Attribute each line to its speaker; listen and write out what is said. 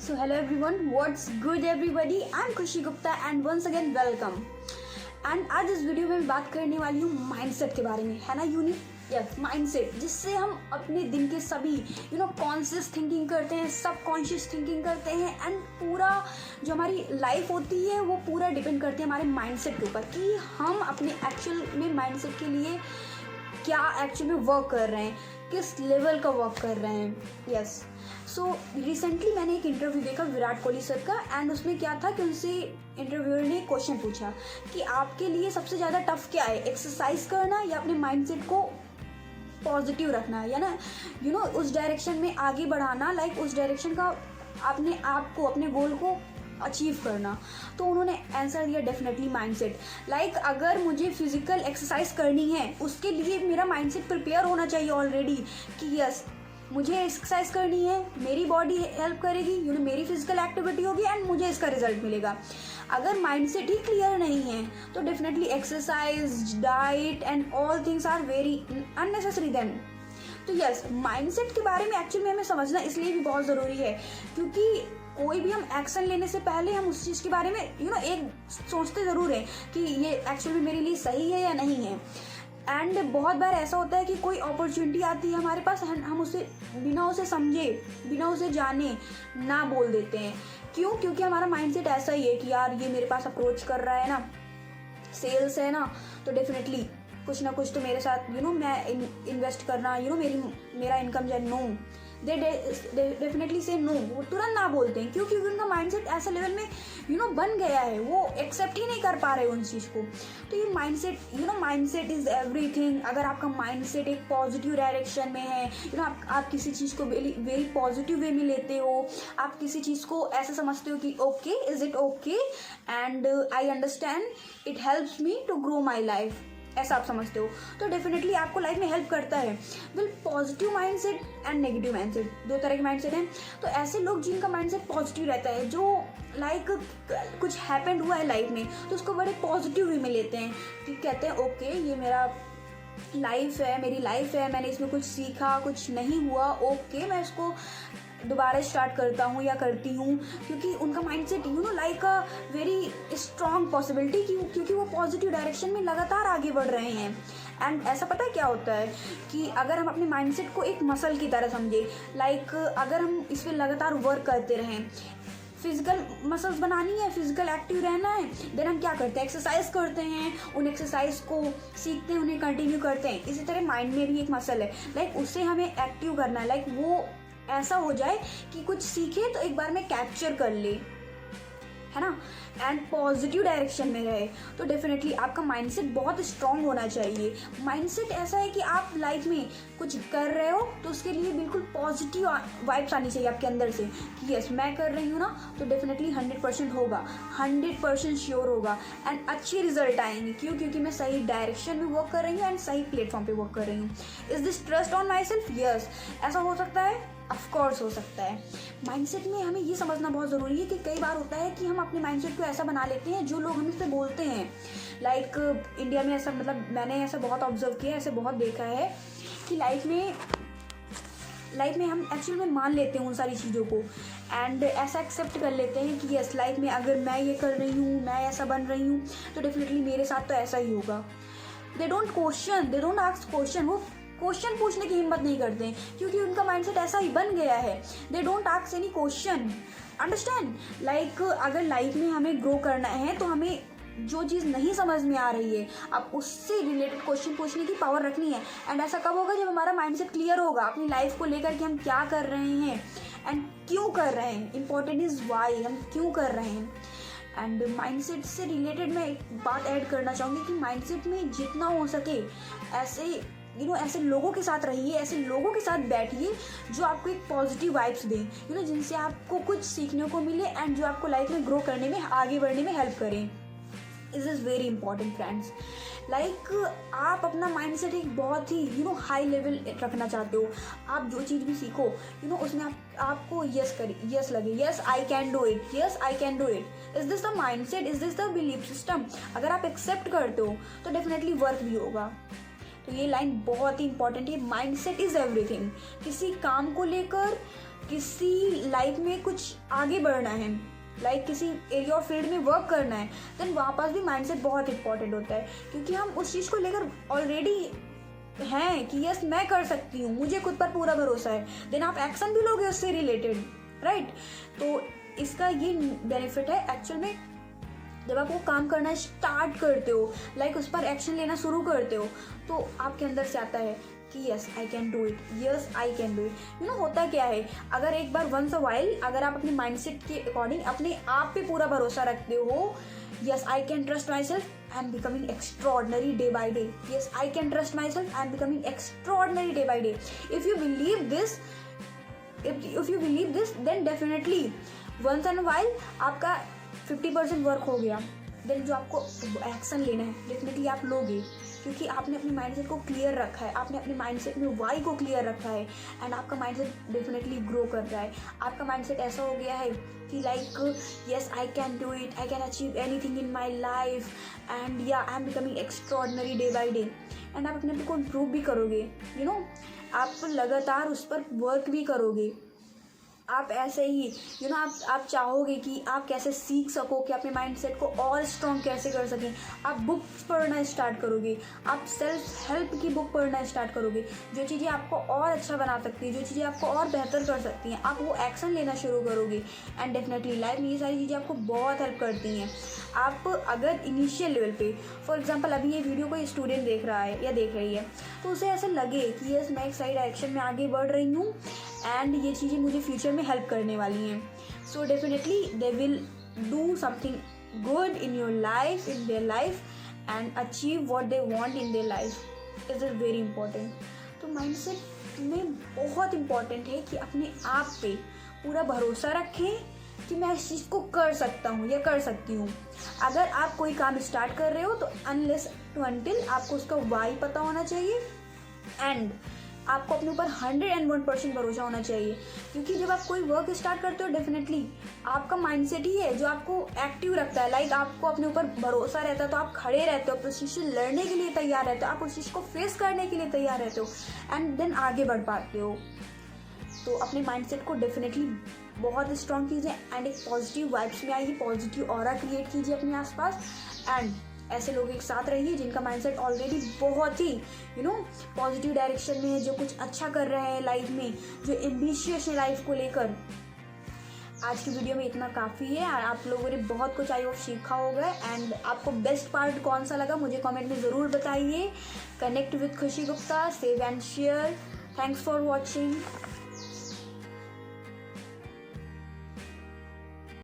Speaker 1: So hello everyone, what's good everybody? I'm खुशी Gupta and once again welcome. And आज इस video में मैं बात करने वाली हूँ माइंडसेट के बारे में, है ना यूनिक? यस, माइंडसेट, जिससे हम अपने दिन के सभी कॉन्शियस थिंकिंग करते हैं, सब कॉन्शियस थिंकिंग करते हैं एंड पूरा जो हमारी लाइफ होती है वो पूरा डिपेंड करती है हमारे माइंडसेट के ऊपर कि हम अपने एक्चुअल में माइंडसेट के लिए क्या एक्चुअल में वर्क कर रहे हैं, किस लेवल का वर्क कर रहे हैं. यस, सो रिसेंटली मैंने एक इंटरव्यू देखा विराट कोहली सर का एंड उसमें क्या था कि उनसे इंटरव्यूअर ने क्वेश्चन पूछा कि आपके लिए सबसे ज़्यादा टफ क्या है, एक्सरसाइज करना या अपने माइंडसेट को पॉजिटिव रखना, या ना उस डायरेक्शन में आगे बढ़ाना, लाइक उस डायरेक्शन का अपने आप को, अपने गोल को अचीव करना. तो उन्होंने आंसर दिया डेफिनेटली माइंडसेट. लाइक अगर मुझे फिजिकल एक्सरसाइज करनी है उसके लिए मेरा माइंडसेट प्रिपेयर होना चाहिए ऑलरेडी कि यस मुझे एक्सरसाइज करनी है, मेरी बॉडी हेल्प करेगी, मेरी फिजिकल एक्टिविटी होगी एंड मुझे इसका रिजल्ट मिलेगा. अगर माइंडसेट ही क्लियर नहीं है तो definitely exercise, diet and all things are very unnecessary then. तो यस, माइंडसेट के बारे में एक्चुअली हमें समझना इसलिए भी बहुत ज़रूरी है क्योंकि कोई भी हम एक्शन लेने से पहले हम उस चीज़ के बारे में एक सोचते ज़रूर हैं कि ये एक्चुअली मेरे लिए सही है या नहीं है. एंड बहुत बार ऐसा होता है कि कोई अपॉर्चुनिटी आती है हमारे पास, हम उसे बिना उसे समझे, बिना उसे जाने ना बोल देते हैं. क्यों? क्योंकि हमारा माइंडसेट ऐसा ही है कि यार ये मेरे पास अप्रोच कर रहा है ना, सेल्स है ना, तो डेफिनेटली कुछ ना कुछ तो मेरे साथ मैं इन्वेस्ट करना, मेरा इनकम जो है, नो, दे डेफिनेटली से नो. वो तुरंत ना बोलते हैं. क्यों? क्योंकि उनका माइंडसेट ऐसा लेवल में बन गया है, वो एक्सेप्ट ही नहीं कर पा रहे उन चीज़ को. तो ये माइंडसेट इज़ एवरीथिंग. अगर आपका माइंडसेट एक पॉजिटिव डायरेक्शन में है, आप किसी चीज़ को वेरी पॉजिटिव वे में लेते हो, आप किसी चीज़ को ऐसा समझते हो कि okay, is it okay and I understand, it helps me to grow my life, ऐसा आप समझते हो, तो डेफिनेटली आपको लाइफ में हेल्प करता है. Positive mindset and negative mindset, दो तरह के माइंडसेट हैं. तो ऐसे लोग जिनका माइंडसेट पॉजिटिव रहता है, जो लाइक कुछ हैपेंड हुआ है लाइफ में तो उसको बड़े पॉजिटिव वे में लेते हैं कि कहते हैं ओके, ये मेरा लाइफ है, मेरी लाइफ है, मैंने इसमें कुछ सीखा, कुछ नहीं हुआ, ओके, मैं इसको दोबारा स्टार्ट करता हूँ या करती हूँ. क्योंकि उनका mindset like a very strong possibility, क्योंकि वो पॉजिटिव डायरेक्शन में लगातार आगे बढ़ रहे हैं. एंड ऐसा पता है क्या होता है कि अगर हम अपने माइंडसेट को एक मसल की तरह समझे, लाइक अगर हम इस पर लगातार वर्क करते रहें, फिजिकल मसल्स बनानी है, फिजिकल एक्टिव रहना है, देन हम क्या करते हैं, एक्सरसाइज करते हैं, उन एक्सरसाइज को सीखते हैं, उन्हें कंटिन्यू करते हैं. इसी तरह माइंड में भी एक मसल है, लाइक उससे हमें एक्टिव करना है, लाइक वो ऐसा हो जाए कि कुछ सीखे तो एक बार में कैप्चर कर ले, है ना, एंड पॉजिटिव डायरेक्शन में रहे. तो डेफिनेटली आपका माइंडसेट बहुत स्ट्रांग होना चाहिए. माइंडसेट ऐसा है कि आप लाइफ में कुछ कर रहे हो तो उसके लिए बिल्कुल पॉजिटिव वाइब्स आनी चाहिए आपके अंदर से कि यस मैं कर रही हूँ ना, तो डेफिनेटली 100% होगा, 100% श्योर होगा एंड अच्छे रिजल्ट आएंगे. क्यों? क्योंकि मैं सही डायरेक्शन में वर्क कर रही हूँ एंड सही प्लेटफॉर्म पे वर्क कर रही हूँ. Is this trust on my self? Yes, ऐसा हो सकता है, ऑफकोर्स हो सकता है. माइंडसेट में हमें ये समझना बहुत ज़रूरी है कि कई बार होता है कि हम अपने माइंडसेट को ऐसा बना लेते हैं जो लोग हमसे बोलते हैं. लाइक इंडिया में ऐसा, मतलब मैंने ऐसा बहुत ऑब्जर्व किया है, ऐसे बहुत देखा है कि लाइफ में हम एक्चुअल में मान लेते हैं उन सारी चीज़ों को एंड ऐसा एक्सेप्ट कर लेते हैं कि यस लाइफ में अगर मैं ये कर रही हूँ, मैं ऐसा बन रही हूँ, तो डेफिनेटली मेरे साथ तो ऐसा ही होगा. They don't question, they don't ask question. वो क्वेश्चन पूछने की हिम्मत नहीं करते हैं क्योंकि उनका माइंडसेट ऐसा ही बन गया है. They don't ask any question. Understand? Like अगर लाइफ में हमें ग्रो करना है तो हमें जो चीज़ नहीं समझ में आ रही है, अब उससे रिलेटेड क्वेश्चन पूछने की पावर रखनी है. एंड ऐसा कब होगा? जब हमारा माइंडसेट क्लियर होगा अपनी लाइफ को लेकर कि हम क्या कर रहे हैं एंड क्यों कर रहे हैं. इंपॉर्टेंट इज़ वाई, हम क्यों कर रहे हैं. एंड माइंडसेट से रिलेटेड मैं एक बात ऐड करना चाहूँगी कि माइंडसेट में जितना हो सके ऐसे लोगों के साथ रहिए, ऐसे लोगों के साथ बैठिए जो आपको एक पॉजिटिव वाइब्स दें, जिनसे आपको कुछ सीखने को मिले एंड जो आपको लाइफ में ग्रो करने में, आगे बढ़ने में हेल्प करें. Is is very important friends. Like आप अपना माइंडसेट एक बहुत ही हाई लेवल रखना चाहते हो, आप जो चीज़ भी सीखो उसमें आपको यस लगे, yes I can do it, yes I can do it. Is this the mindset, is this the belief system? अगर आप एक्सेप्ट करते हो तो डेफिनेटली वर्क भी होगा. तो ये लाइन बहुत ही इंपॉर्टेंट है. Mindset is everything. किसी काम को लेकर किसी लाइफ में कुछ आगे बढ़ना है, लाइक किसी एरिया और फील्ड में वर्क करना है, देन वहाँ पास भी माइंडसेट बहुत इंपॉर्टेंट होता है, क्योंकि हम उस चीज़ को लेकर ऑलरेडी हैं कि यस मैं कर सकती हूँ, मुझे खुद पर पूरा भरोसा है, देन आप एक्शन भी लोगे उससे रिलेटेड, राइट। तो इसका ये बेनिफिट है एक्चुअल में, जब आप वो काम करना स्टार्ट करते हो, लाइक उस पर एक्शन लेना शुरू करते हो, तो आपके अंदर से आता है कि yes I can do it, yes I can do it. होता क्या है, अगर एक बार वंस अ वाइल अगर आप अपने माइंडसेट के अकॉर्डिंग अपने आप पे पूरा भरोसा रखते हो, yes I can trust my self, I am becoming extraordinary day by day, yes I can trust my self, I am becoming extraordinary day by day. If you believe this, if you believe this, then definitely once in a while आपका 50% work हो गया, then जो आपको action लेना है definitely आप लोगे, क्योंकि आपने अपने माइंडसेट को क्लियर रखा है, आपने अपने माइंडसेट में वाई को क्लियर रखा है, एंड आपका माइंडसेट डेफिनेटली ग्रो कर रहा है। आपका माइंडसेट ऐसा हो गया है कि like yes I can do it, I can achieve anything in my life, and yeah I am becoming extraordinary day by day. And आप अपने आप को इम्प्रूव भी करोगे, आप लगातार उस पर वर्क भी करोगे। आप ऐसे ही आप चाहोगे कि आप कैसे सीख सको, कि अपने माइंडसेट को और स्ट्रॉन्ग कैसे कर सकें। आप बुक्स पढ़ना स्टार्ट करोगे, आप सेल्फ हेल्प की बुक पढ़ना स्टार्ट करोगे, जो चीज़ें आपको और अच्छा बना सकती है, जो चीज़ें आपको और बेहतर कर सकती हैं, आप वो एक्शन लेना शुरू करोगे। एंड डेफिनेटली लाइफ में ये सारी चीज़ें आपको बहुत हेल्प करती हैं। आप अगर इनिशियल लेवल पे, फॉर एग्जांपल अभी ये वीडियो कोई स्टूडेंट देख रहा है या देख रही है, तो उसे ऐसे लगे कि यस मैं एक सही डायरेक्शन में आगे बढ़ रही हूँ एंड ये चीज़ें मुझे फ्यूचर में हेल्प करने वाली हैं, so definitely they will do something good in your life, in their life, and achieve what they want in their life. It is very important. तो माइंडसेट में बहुत इंपॉर्टेंट है कि अपने आप पे पूरा भरोसा रखें कि मैं इस चीज़ को कर सकता हूँ या कर सकती हूँ। अगर आप कोई काम स्टार्ट कर रहे हो तो अनलेस टू अनटिल आपको उसका वाई पता होना चाहिए, एंड आपको अपने ऊपर 101% भरोसा होना चाहिए, क्योंकि जब आप कोई वर्क स्टार्ट करते हो डेफिनेटली आपका माइंडसेट ही है जो आपको एक्टिव रखता है, लाइक आपको अपने ऊपर भरोसा रहता है, तो आप खड़े रहते हो, उस चीज़ से लड़ने के लिए तैयार रहते हो, आप उस चीज़ को फेस करने के लिए तैयार रहते हो, एंड देन आगे बढ़ पाते हो। तो अपने माइंडसेट को डेफिनेटली बहुत स्ट्रॉन्ग कीजिए, एंड एक पॉजिटिव वाइब्स में आइए, पॉजिटिव ऑरा क्रिएट कीजिए अपने आसपास, एंड ऐसे लोगों के साथ रहिए जिनका माइंडसेट ऑलरेडी बहुत ही पॉजिटिव डायरेक्शन में है, जो कुछ अच्छा कर रहे हैं लाइफ में, जो एम्बिशियस है लाइफ को लेकर। आज की वीडियो में इतना काफ़ी है, आप लोगों ने बहुत कुछ आई होप सीखा होगा, एंड आपको बेस्ट पार्ट कौन सा लगा मुझे कमेंट में ज़रूर बताइए। कनेक्ट विद खुशी Gupta, save and share. Thanks for watching.